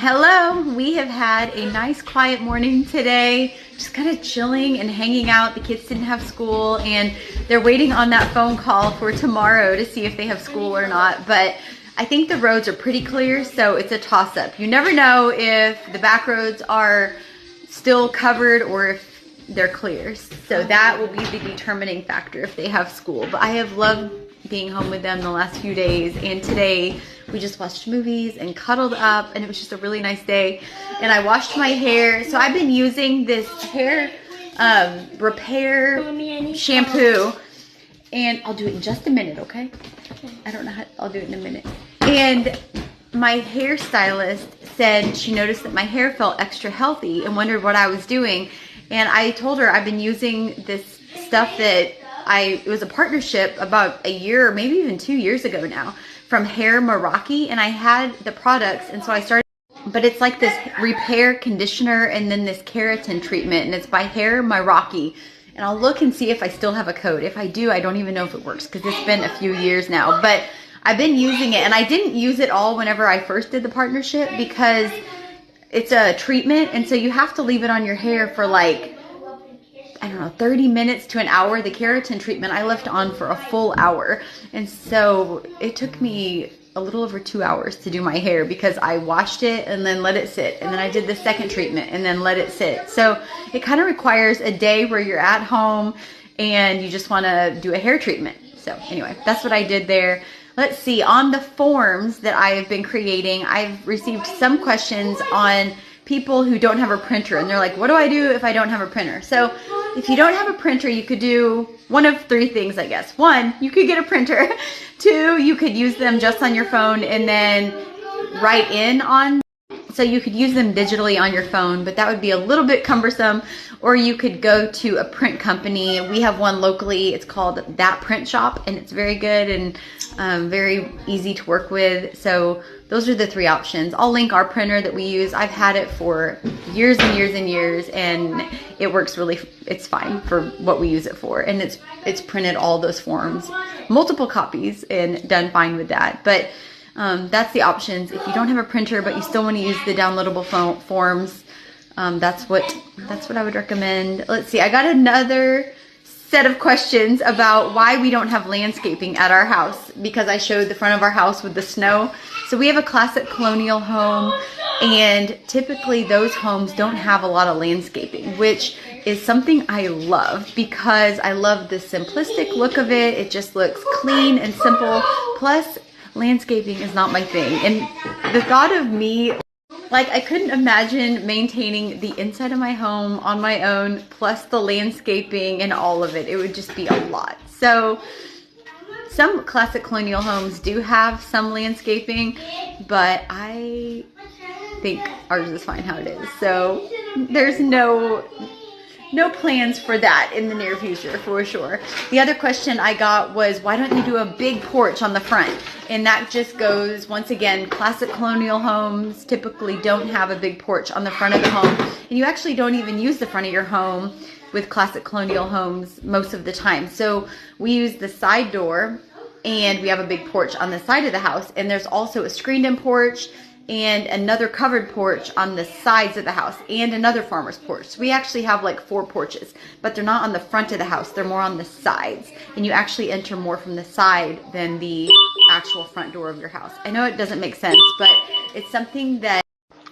Hello, we have had a nice quiet morning today, just kind of chilling and hanging out. The kids didn't have school and they're waiting on that phone call for tomorrow to see if they have school or not, but I think the roads are pretty clear, so it's a toss-up. You never know if the back roads are still covered or if they're clear, so that will be the determining factor if they have school. But I have loved being home with them the last few days, and today we just watched movies and cuddled up, and it was just a really nice day. And I washed my hair. So I've been using this hair repair shampoo, and I'll do it in just a minute, okay? I don't know how, I'll do it in a minute. And my hairstylist said she noticed that my hair felt extra healthy and wondered what I was doing. And I told her I've been using this stuff that it was a partnership about a year or maybe even 2 years ago now from Hair Meraki, and I had the products, and so I started, but it's like this repair conditioner and then this keratin treatment, and it's by Hair Meraki. And I'll look and see if I still have a code. If I do, I don't even know if it works because it's been a few years now, but I've been using it, and I didn't use it all whenever I first did the partnership because it's a treatment, and so you have to leave it on your hair for like, I don't know, 30 minutes to an hour. The keratin treatment I left on for a full hour. And so it took me a little over 2 hours to do my hair because I washed it and then let it sit. And then I did the second treatment and then let it sit. So it kind of requires a day where you're at home and you just want to do a hair treatment. So anyway, that's what I did there. Let's see, on the forms that I have been creating, I've received some questions on people who don't have a printer, and they're like, what do I do if I don't have a printer? So if you don't have a printer, you could do one of three things, I guess. One, you could get a printer. Two, you could use them just on your phone and then write in on. So you could use them digitally on your phone, but that would be a little bit cumbersome. Or you could go to a print company. We have one locally. It's called That Print Shop, and it's very good and very easy to work with. So those are the three options. I'll link our printer that we use. I've had it for years and years and years, and it works really, it's fine for what we use it for. And it's printed all those forms, multiple copies, and done fine with that. But that's the options. If you don't have a printer, but you still want to use the downloadable forms, that's what I would recommend. Let's see, I got another set of questions about why we don't have landscaping at our house, because I showed the front of our house with the snow. So we have a classic colonial home, and typically those homes don't have a lot of landscaping, which is something I love because I love the simplistic look of it. It just looks clean and simple. Plus, landscaping is not my thing. And the thought of me, like, I couldn't imagine maintaining the inside of my home on my own, plus the landscaping and all of it. It would just be a lot. So some classic colonial homes do have some landscaping, but I think ours is fine how it is. So there's no plans for that in the near future, for sure. The other question I got was, why don't you do a big porch on the front? And that just goes, once again, classic colonial homes typically don't have a big porch on the front of the home. And you actually don't even use the front of your home with classic colonial homes most of the time. So we use the side door, and we have a big porch on the side of the house. And there's also a screened-in porch and another covered porch on the sides of the house, and another farmer's porch. So we actually have like 4 porches, but they're not on the front of the house. They're more on the sides, and you actually enter more from the side than the actual front door of your house. I know it doesn't make sense, but it's something that,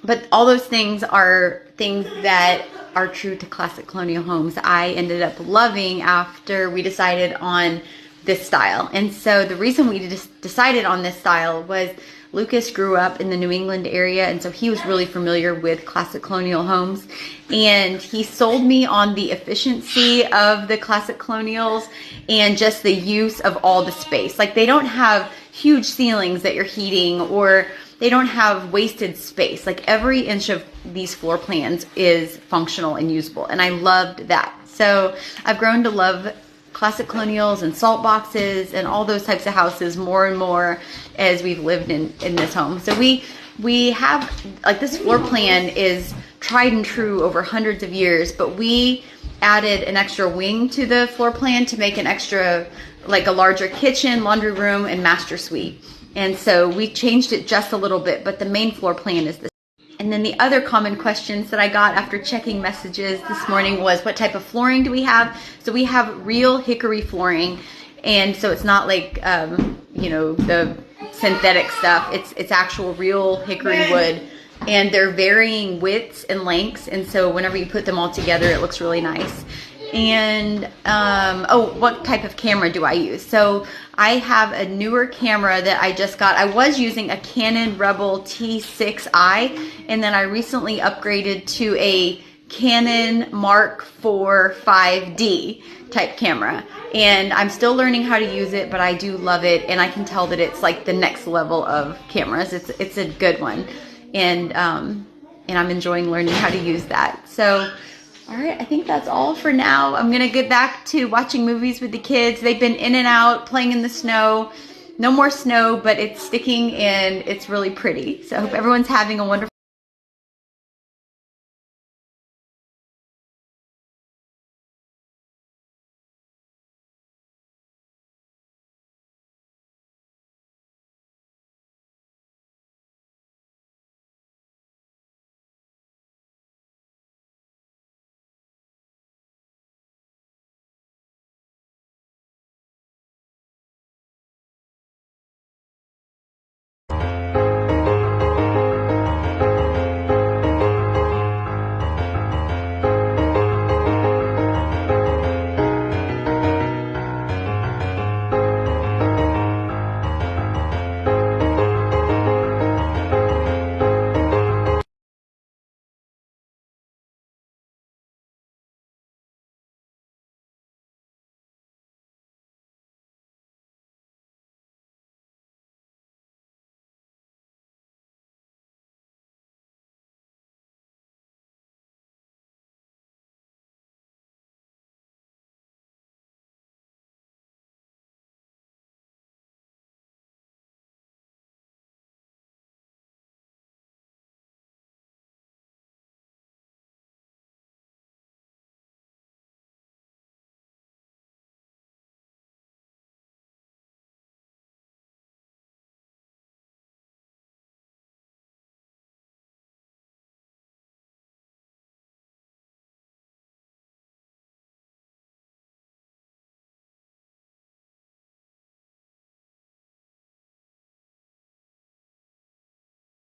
but all those things are things that are true to classic colonial homes. I ended up loving after we decided on this style. And so the reason we decided on this style was Lucas grew up in the New England area, and so he was really familiar with classic colonial homes, and he sold me on the efficiency of the classic colonials and just the use of all the space. Like, they don't have huge ceilings that you're heating, or they don't have wasted space. Like, every inch of these floor plans is functional and usable, and I loved that. So I've grown to love classic colonials and salt boxes and all those types of houses more and more as we've lived in this home. So we have, like, this floor plan is tried and true over hundreds of years, but we added an extra wing to the floor plan to make an extra, like a larger kitchen, laundry room, and master suite. And so we changed it just a little bit, but the main floor plan is the And then the other common questions that I got after checking messages this morning was, what type of flooring do we have? So we have real hickory flooring, and so it's not like you know, the synthetic stuff. It's actual real hickory wood, and they're varying widths and lengths, and so whenever you put them all together, it looks really nice. And oh, what type of camera do I use? So I have a newer camera that I just got. I was using a Canon Rebel T6i, and then I recently upgraded to a Canon Mark IV 5D type camera, and I'm still learning how to use it, but I do love it, and I can tell that it's like the next level of cameras. It's a good one, and I'm enjoying learning how to use that. So all right, I think that's all for now. I'm gonna get back to watching movies with the kids. They've been in and out, playing in the snow. No more snow, but it's sticking and it's really pretty. So I hope everyone's having a wonderful